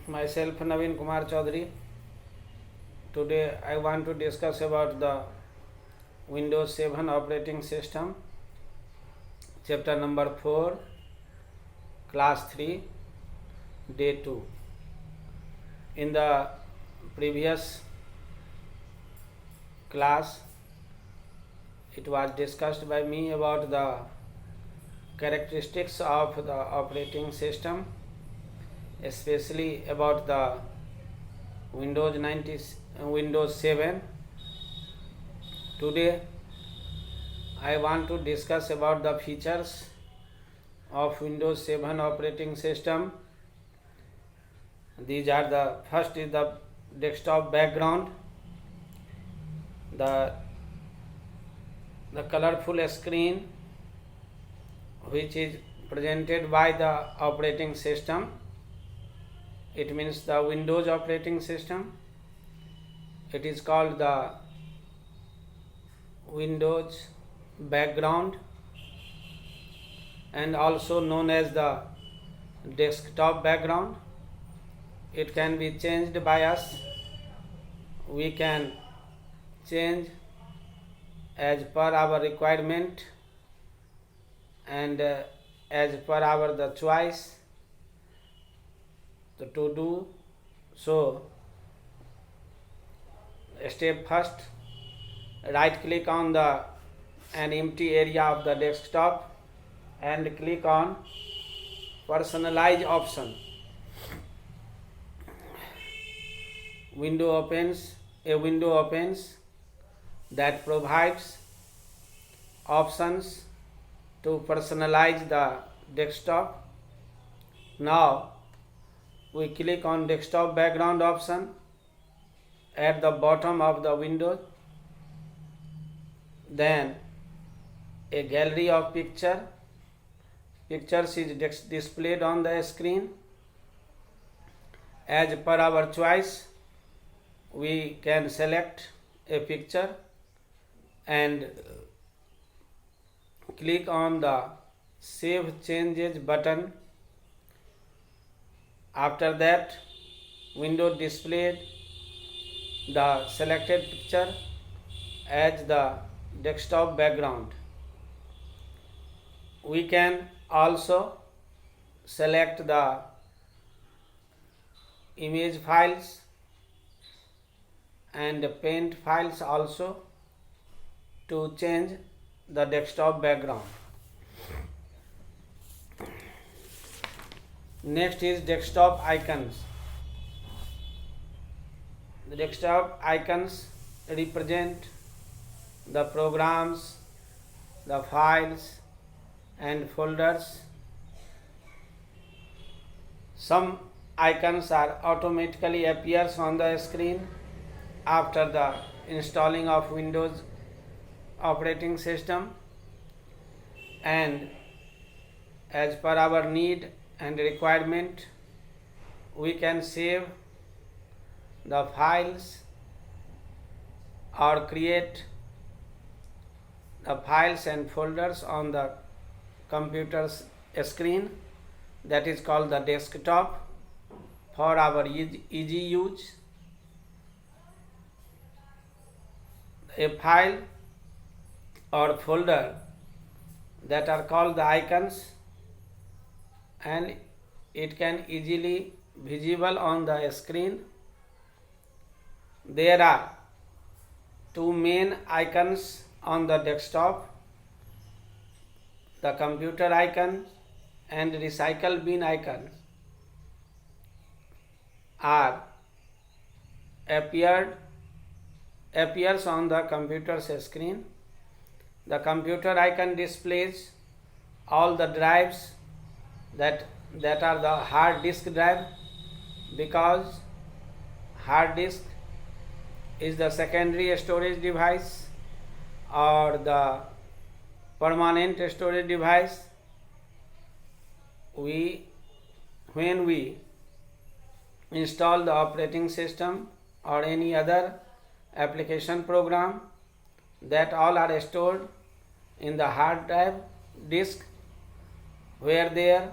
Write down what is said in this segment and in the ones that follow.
Myself Naveen Kumar Chaudhary. Today I want to discuss about the Windows 7 operating system, chapter number 4, class 3, day 2. In the previous class, it was discussed by me about the characteristics of the operating system, especially about the Windows 7. Today I want to discuss about the features of Windows 7 operating system. These are the first is the desktop background, the colorful screen which is presented by the operating system. It means the Windows operating system. It is called the Windows background and also known as the desktop background. It can be changed by us. We can change as per our requirement and as per our the choice. So to do so, step first, right click on an empty area of the desktop and click on personalize option. A window opens that provides options to personalize the desktop. Now we click on desktop background option at the bottom of the window. Then a gallery of pictures is displayed on the screen. As per our choice, we can select a picture and click on the Save Changes button. After that, window displayed the selected picture as the desktop background. We can also select the image files and paint files also to change the desktop background. Next is desktop icons. The desktop icons represent the programs, the files and folders. Some icons are automatically appears on the screen after the installing of Windows operating system, and as per our need and requirement, we can save the files or create the files and folders on the computer's screen. That is called the desktop for our easy use. A file or folder that are called the icons, and it can easily visible on the screen. There are two main icons on the desktop: the computer icon and recycle bin icon are appears on the computer's screen. The computer icon displays all the drives that are the hard disk drive, because hard disk is the secondary storage device or the permanent storage device. When we install the operating system or any other application program, that all are stored in the hard drive disk, where there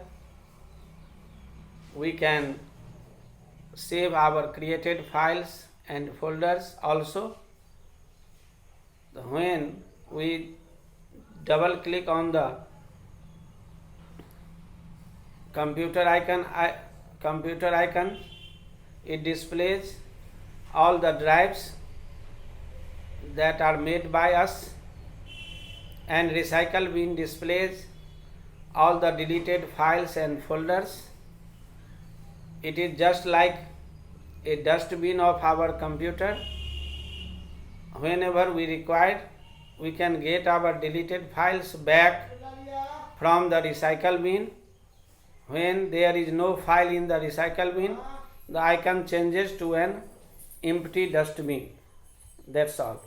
we can save our created files and folders also. When we double click on the computer icon, it displays all the drives that are made by us, and recycle bin displays all the deleted files and folders. It is just like a dustbin of our computer. Whenever we require, we can get our deleted files back from the recycle bin. When there is no file in the recycle bin, the icon changes to an empty dustbin. That's all.